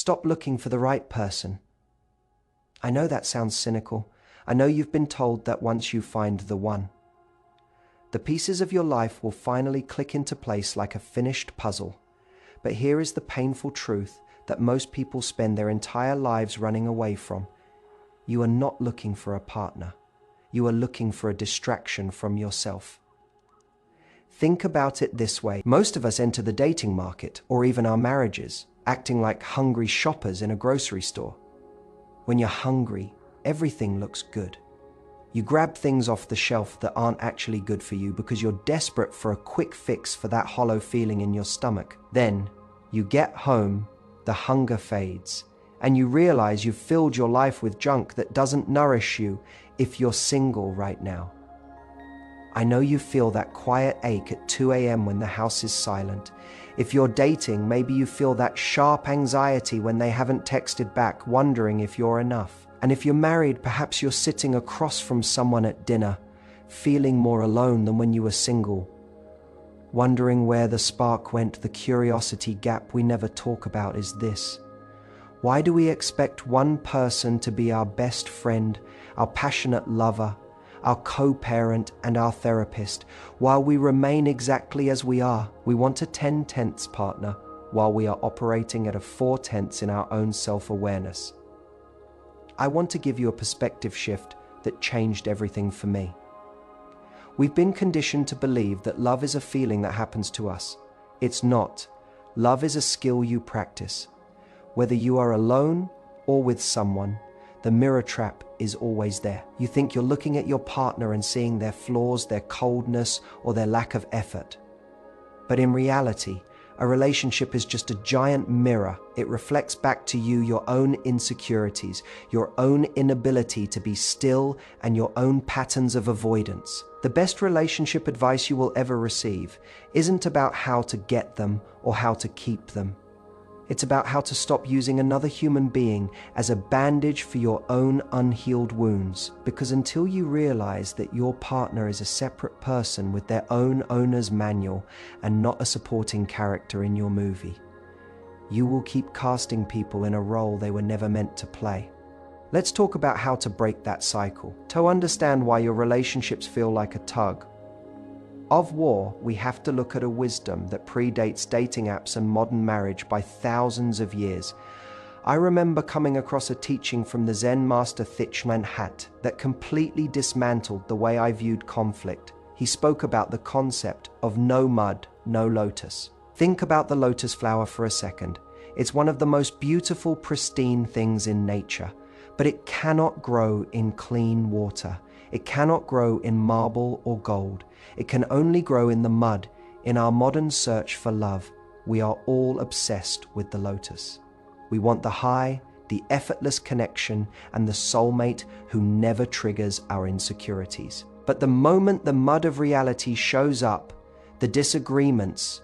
Stop looking for the right person. I know that sounds cynical. I know you've been told that once you find the one, the pieces of your life will finally click into place like a finished puzzle. But here is the painful truth that most people spend their entire lives running away from. You are not looking for a partner. You are looking for a distraction from yourself. Think about it this way. Most of us enter the dating market, or even our marriages, acting like hungry shoppers in a grocery store. When you're hungry, everything looks good. You grab things off the shelf that aren't actually good for you because you're desperate for a quick fix for that hollow feeling in your stomach. Then, you get home, the hunger fades, and you realize you've filled your life with junk that doesn't nourish you if you're single right now. I know you feel that quiet ache at 2 a.m. when the house is silent. If you're dating, maybe you feel that sharp anxiety when they haven't texted back, wondering if you're enough. And if you're married, perhaps you're sitting across from someone at dinner, feeling more alone than when you were single, wondering where the spark went. The curiosity gap we never talk about is this. Why do we expect one person to be our best friend, our passionate lover, our co-parent, and our therapist, while we remain exactly as we are? We want a 10/10ths partner, while we are operating at a 4/10ths in our own self-awareness. I want to give you a perspective shift that changed everything for me. We've been conditioned to believe that love is a feeling that happens to us. It's not. Love is a skill you practice. Whether you are alone or with someone, the mirror trap is always there. You think you're looking at your partner and seeing their flaws, their coldness, or their lack of effort. But in reality, a relationship is just a giant mirror. It reflects back to you your own insecurities, your own inability to be still, and your own patterns of avoidance. The best relationship advice you will ever receive isn't about how to get them or how to keep them. It's about how to stop using another human being as a bandage for your own unhealed wounds. Because until you realize that your partner is a separate person with their own owner's manual and not a supporting character in your movie, you will keep casting people in a role they were never meant to play. Let's talk about how to break that cycle. To understand why your relationships feel like a tug of war, we have to look at a wisdom that predates dating apps and modern marriage by thousands of years. I remember coming across a teaching from the Zen master Thich Nhat Hanh that completely dismantled the way I viewed conflict. He spoke about the concept of no mud, no lotus. Think about the lotus flower for a second. It's one of the most beautiful, pristine things in nature, but it cannot grow in clean water. It cannot grow in marble or gold. It can only grow in the mud. In our modern search for love, we are all obsessed with the lotus. We want the high, the effortless connection, and the soulmate who never triggers our insecurities. But the moment the mud of reality shows up, the disagreements,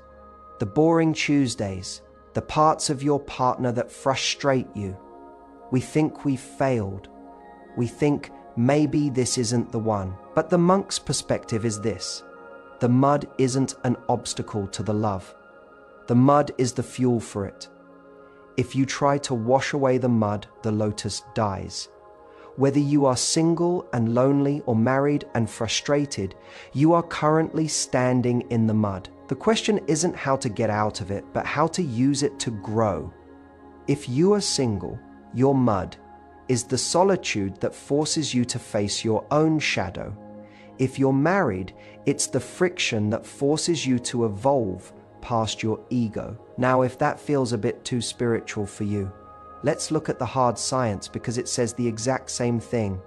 the boring Tuesdays, the parts of your partner that frustrate you, we think we've failed. We think maybe this isn't the one. But the monk's perspective is this: the mud isn't an obstacle to the love. The mud is the fuel for it. If you try to wash away the mud, the lotus dies. Whether you are single and lonely or married and frustrated, you are currently standing in the mud. The question isn't how to get out of it, but how to use it to grow. If you are single, your mud is the solitude that forces you to face your own shadow. If you're married, it's the friction that forces you to evolve past your ego. Now, if that feels a bit too spiritual for you, let's look at the hard science, because it says the exact same thing.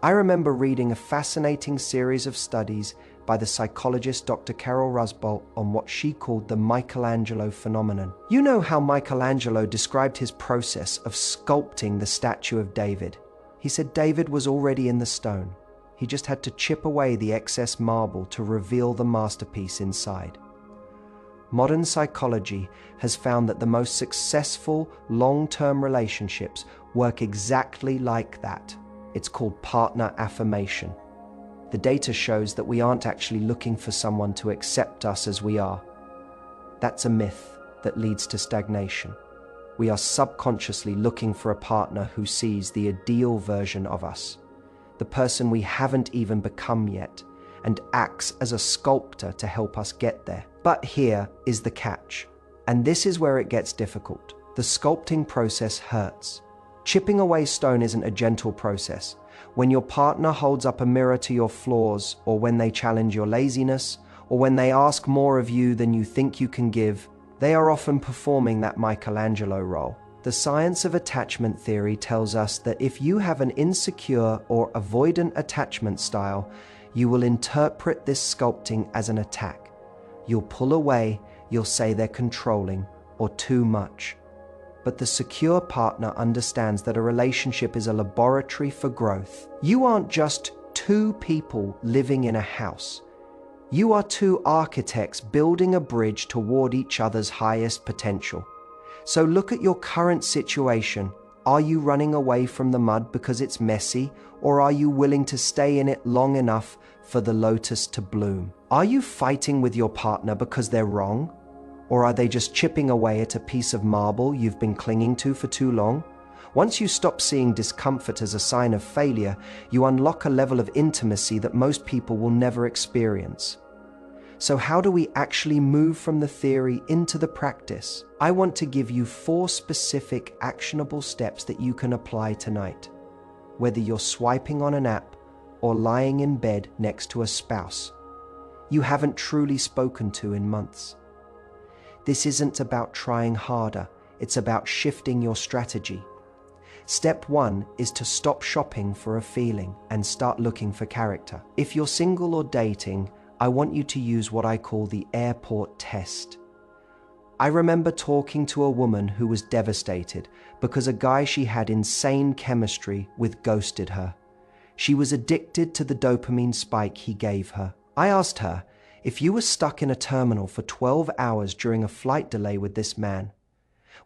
I remember reading a fascinating series of studies by the psychologist Dr. Carol Rusbolt on what she called the Michelangelo Phenomenon. You know how Michelangelo described his process of sculpting the statue of David. He said David was already in the stone. He just had to chip away the excess marble to reveal the masterpiece inside. Modern psychology has found that the most successful long-term relationships work exactly like that. It's called partner affirmation. The data shows that we aren't actually looking for someone to accept us as we are. That's a myth that leads to stagnation. we are subconsciously looking for a partner who sees the ideal version of us, the person we haven't even become yet, and acts as a sculptor to help us get there. But here is the catch, and this is where it gets difficult. The sculpting process hurts. Chipping away stone isn't a gentle process. When your partner holds up a mirror to your flaws, or when they challenge your laziness, or when they ask more of you than you think you can give, they are often performing that Michelangelo role. The science of attachment theory tells us that if you have an insecure or avoidant attachment style, you will interpret this sculpting as an attack. You'll pull away, you'll say they're controlling or too much. But the secure partner understands that a relationship is a laboratory for growth. You aren't just two people living in a house. You are two architects building a bridge toward each other's highest potential. So look at your current situation. Are you running away from the mud because it's messy, or are you willing to stay in it long enough for the lotus to bloom? Are you fighting with your partner because they're wrong? Or are they just chipping away at a piece of marble you've been clinging to for too long? Once you stop seeing discomfort as a sign of failure, you unlock a level of intimacy that most people will never experience. So how do we actually move from the theory into the practice? I want to give you 4 specific actionable steps that you can apply tonight. Whether you're swiping on an app or lying in bed next to a spouse you haven't truly spoken to in months. This isn't about trying harder, it's about shifting your strategy. Step 1 is to stop shopping for a feeling and start looking for character. If you're single or dating, I want you to use what I call the airport test. I remember talking to a woman who was devastated because a guy she had insane chemistry with ghosted her. She was addicted to the dopamine spike he gave her. I asked her, if you were stuck in a terminal for 12 hours during a flight delay with this man,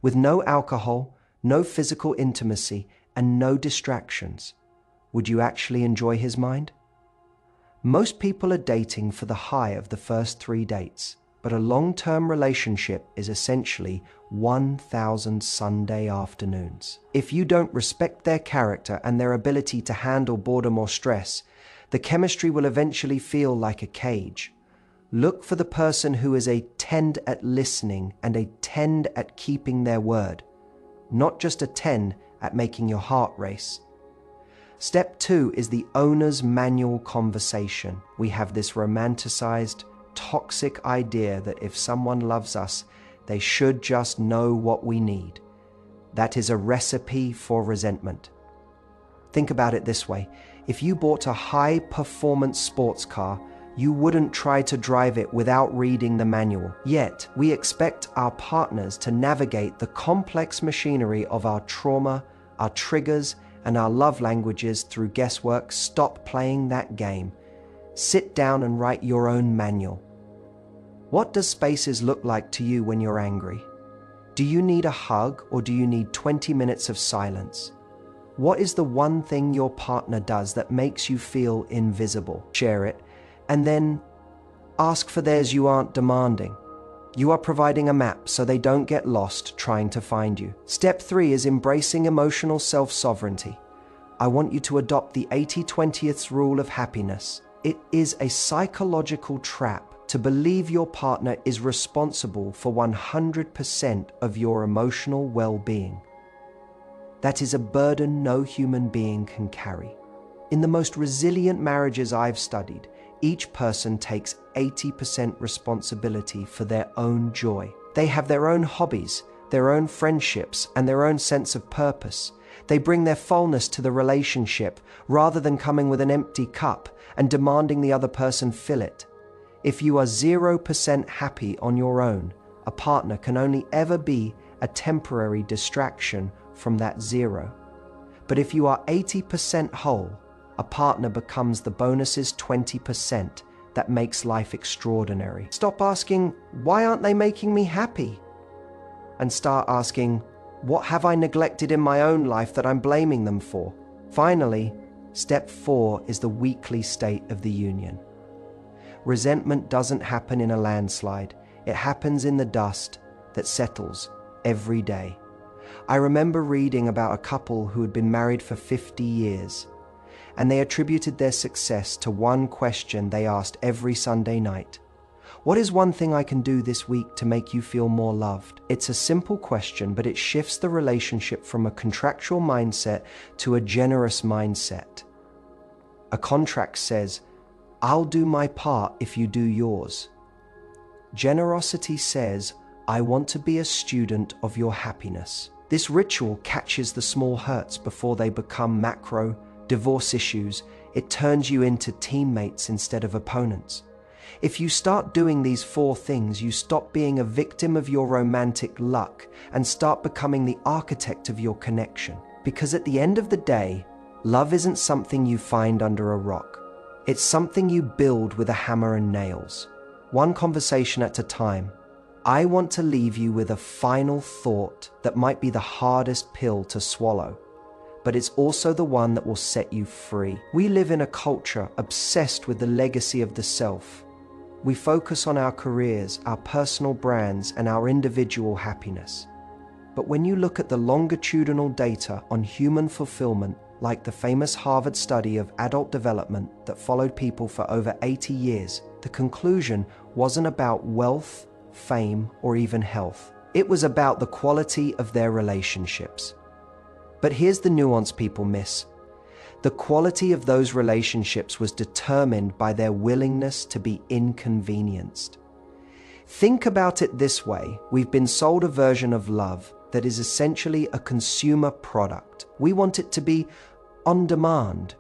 with no alcohol, no physical intimacy, and no distractions, would you actually enjoy his mind? Most people are dating for the high of the first 3 dates, but a long-term relationship is essentially 1,000 Sunday afternoons. If you don't respect their character and their ability to handle boredom or stress, the chemistry will eventually feel like a cage. Look for the person who is a 10 at listening and a 10 at keeping their word, not just a 10 at making your heart race. Step 2 is the owner's manual conversation. We have this romanticized, toxic idea that if someone loves us, they should just know what we need. That is a recipe for resentment. Think about it this way. If you bought a high-performance sports car, you wouldn't try to drive it without reading the manual. Yet, we expect our partners to navigate the complex machinery of our trauma, our triggers, and our love languages through guesswork. Stop playing that game. Sit down and write your own manual. What does spaces look like to you when you're angry? Do you need a hug or do you need 20 minutes of silence? What is the one thing your partner does that makes you feel invisible? Share it, and then ask for theirs. You aren't demanding. You are providing a map so they don't get lost trying to find you. Step 3 is embracing emotional self-sovereignty. I want you to adopt the 80-20th rule of happiness. It is a psychological trap to believe your partner is responsible for 100% of your emotional well-being. That is a burden no human being can carry. In the most resilient marriages I've studied, each person takes 80% responsibility for their own joy. They have their own hobbies, their own friendships, and their own sense of purpose. They bring their fullness to the relationship rather than coming with an empty cup and demanding the other person fill it. If you are 0% happy on your own, a partner can only ever be a temporary distraction from that 0. But if you are 80% whole, a partner becomes the bonus's 20% that makes life extraordinary. Stop asking, why aren't they making me happy? And start asking, what have I neglected in my own life that I'm blaming them for? Finally, step 4 is the weekly state of the union. Resentment doesn't happen in a landslide. It happens in the dust that settles every day. I remember reading about a couple who had been married for 50 years, and they attributed their success to one question they asked every Sunday night. What is one thing I can do this week to make you feel more loved? It's a simple question, but it shifts the relationship from a contractual mindset to a generous mindset. A contract says, I'll do my part if you do yours. Generosity says, I want to be a student of your happiness. This ritual catches the small hurts before they become macro, divorce issues. It turns you into teammates instead of opponents. If you start doing these 4 things, you stop being a victim of your romantic luck and start becoming the architect of your connection. Because at the end of the day, love isn't something you find under a rock. It's something you build with a hammer and nails. One conversation at a time. I want to leave you with a final thought that might be the hardest pill to swallow, but it's also the one that will set you free. We live in a culture obsessed with the legacy of the self. We focus on our careers, our personal brands, and our individual happiness. But when you look at the longitudinal data on human fulfillment, like the famous Harvard study of adult development that followed people for over 80 years, the conclusion wasn't about wealth, fame, or even health. It was about the quality of their relationships. But here's the nuance people miss. The quality of those relationships was determined by their willingness to be inconvenienced. Think about it this way. We've been sold a version of love that is essentially a consumer product. We want it to be on demand.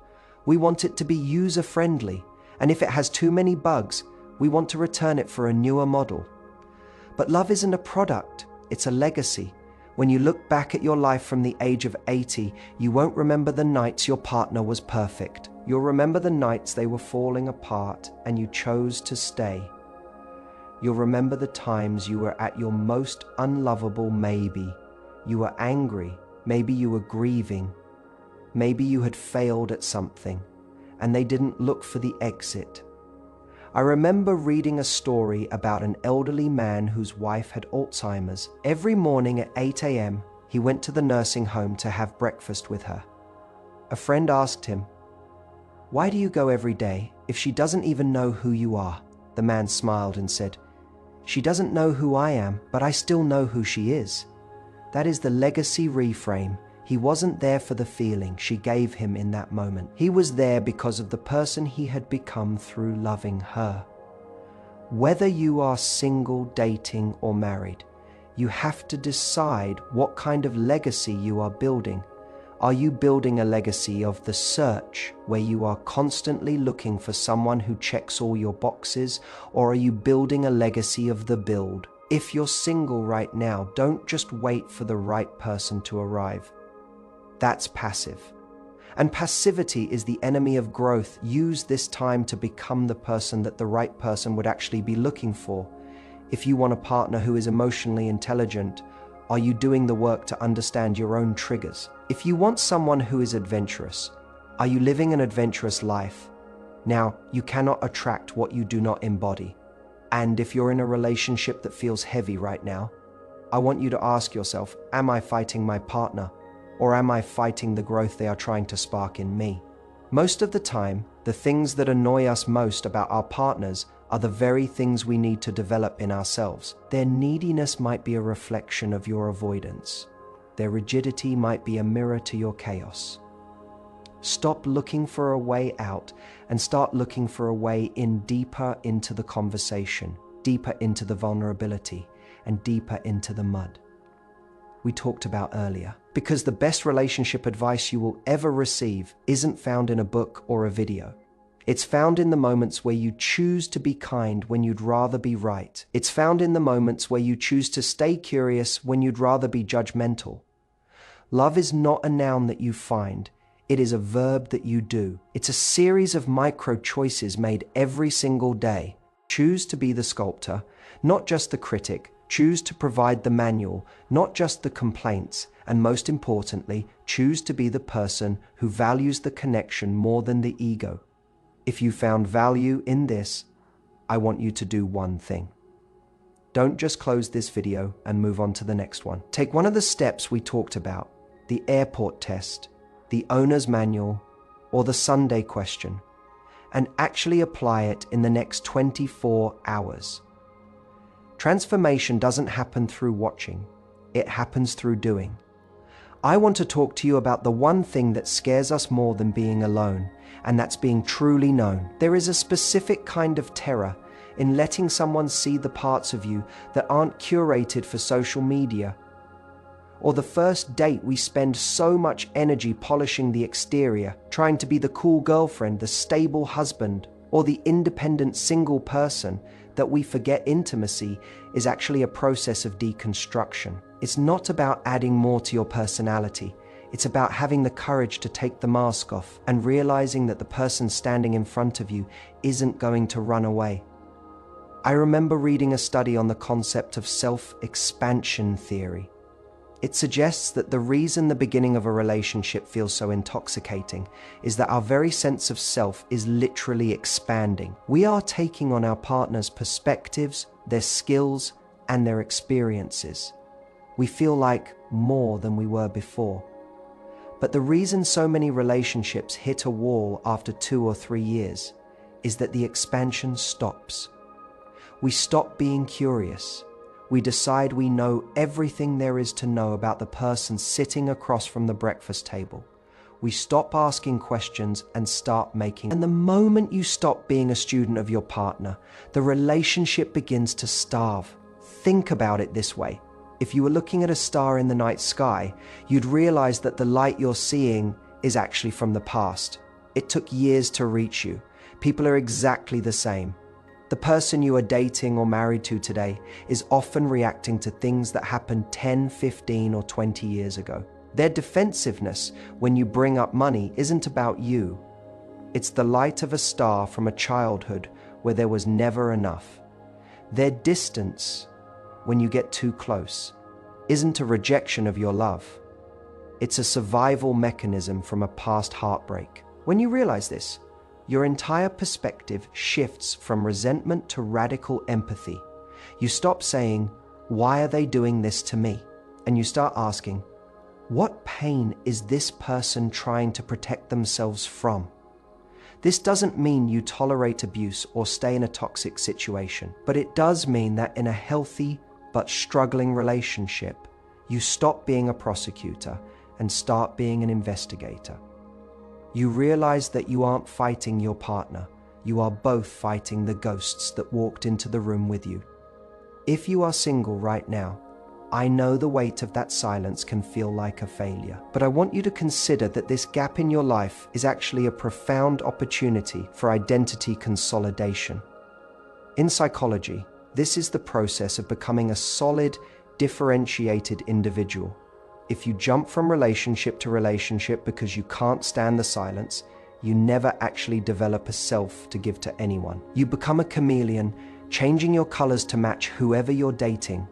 We want it to be user-friendly. And if it has too many bugs, we want to return it for a newer model. But love isn't a product, it's a legacy. When you look back at your life from the age of 80, you won't remember the nights your partner was perfect. You'll remember the nights they were falling apart and you chose to stay. You'll remember the times you were at your most unlovable maybe. You were angry, maybe you were grieving, maybe you had failed at something, and they didn't look for the exit. I remember reading a story about an elderly man whose wife had Alzheimer's. Every morning at 8 a.m., he went to the nursing home to have breakfast with her. A friend asked him, "Why do you go every day if she doesn't even know who you are?" The man smiled and said, "She doesn't know who I am, but I still know who she is." That is the legacy reframe. He wasn't there for the feeling she gave him in that moment. He was there because of the person he had become through loving her. Whether you are single, dating, or married, you have to decide what kind of legacy you are building. Are you building a legacy of the search, where you are constantly looking for someone who checks all your boxes, or are you building a legacy of the build? If you're single right now, don't just wait for the right person to arrive. That's passive. And passivity is the enemy of growth. Use this time to become the person that the right person would actually be looking for. If you want a partner who is emotionally intelligent, are you doing the work to understand your own triggers? If you want someone who is adventurous, are you living an adventurous life? Now, you cannot attract what you do not embody. And if you're in a relationship that feels heavy right now, I want you to ask yourself, am I fighting my partner? Or am I fighting the growth they are trying to spark in me? Most of the time, the things that annoy us most about our partners are the very things we need to develop in ourselves. Their neediness might be a reflection of your avoidance. Their rigidity might be a mirror to your chaos. Stop looking for a way out and start looking for a way in, deeper into the conversation, deeper into the vulnerability, and deeper into the mud we talked about earlier. Because the best relationship advice you will ever receive isn't found in a book or a video. It's found in the moments where you choose to be kind when you'd rather be right. It's found in the moments where you choose to stay curious when you'd rather be judgmental. Love is not a noun that you find. It is a verb that you do. It's a series of micro choices made every single day. Choose to be the sculptor, not just the critic. Choose to provide the manual, not just the complaints, and most importantly, choose to be the person who values the connection more than the ego. If you found value in this, I want you to do one thing. Don't just close this video and move on to the next one. Take one of the steps we talked about, the airport test, the owner's manual, or the Sunday question, and actually apply it in the next 24 hours. Transformation doesn't happen through watching. It happens through doing. I want to talk to you about the one thing that scares us more than being alone, and that's being truly known. There is a specific kind of terror in letting someone see the parts of you that aren't curated for social media. Or the first date we spend so much energy polishing the exterior, trying to be the cool girlfriend, the stable husband, or the independent single person, that we forget intimacy is actually a process of deconstruction. It's not about adding more to your personality. It's about having the courage to take the mask off and realizing that the person standing in front of you isn't going to run away. I remember reading a study on the concept of self-expansion theory. It suggests that the reason the beginning of a relationship feels so intoxicating is that our very sense of self is literally expanding. We are taking on our partner's perspectives, their skills, and their experiences. We feel like more than we were before. But the reason so many relationships hit a wall after 2 or 3 years is that the expansion stops. We stop being curious. We decide we know everything there is to know about the person sitting across from the breakfast table. We stop asking questions and start making. And the moment you stop being a student of your partner, the relationship begins to starve. Think about it this way. If you were looking at a star in the night sky, you'd realize that the light you're seeing is actually from the past. It took years to reach you. People are exactly the same. The person you are dating or married to today is often reacting to things that happened 10, 15, or 20 years ago. Their defensiveness when you bring up money isn't about you. It's the light of a star from a childhood where there was never enough. Their distance when you get too close isn't a rejection of your love. It's a survival mechanism from a past heartbreak. When you realize this, your entire perspective shifts from resentment to radical empathy. You stop saying, "Why are they doing this to me?" And you start asking, "What pain is this person trying to protect themselves from?" This doesn't mean you tolerate abuse or stay in a toxic situation, but it does mean that in a healthy but struggling relationship, you stop being a prosecutor and start being an investigator. You realize that you aren't fighting your partner. You are both fighting the ghosts that walked into the room with you. If you are single right now, I know the weight of that silence can feel like a failure, but I want you to consider that this gap in your life is actually a profound opportunity for identity consolidation. In psychology, this is the process of becoming a solid, differentiated individual. If you jump from relationship to relationship because you can't stand the silence, you never actually develop a self to give to anyone. You become a chameleon, changing your colors to match whoever you're dating.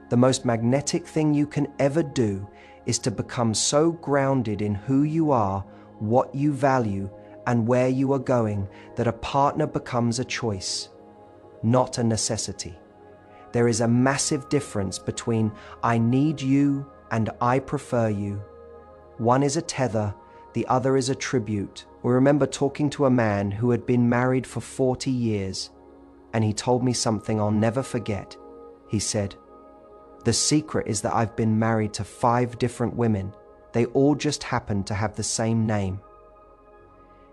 The most magnetic thing you can ever do is to become so grounded in who you are, what you value, and where you are going that a partner becomes a choice, not a necessity. There is a massive difference between "I need you" and "I prefer you." One is a tether, the other is a tribute. I remember talking to a man who had been married for 40 years, and he told me something I'll never forget. He said, "The secret is that I've been married to 5 different women. They all just happen to have the same name."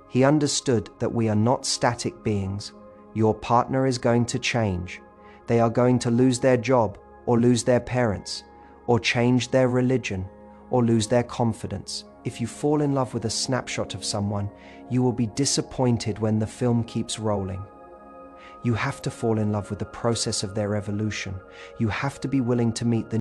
He understood that we are not static beings. Your partner is going to change. They are going to lose their job, or lose their parents, or change their religion, or lose their confidence. If you fall in love with a snapshot of someone, you will be disappointed when the film keeps rolling. You have to fall in love with the process of their evolution. You have to be willing to meet the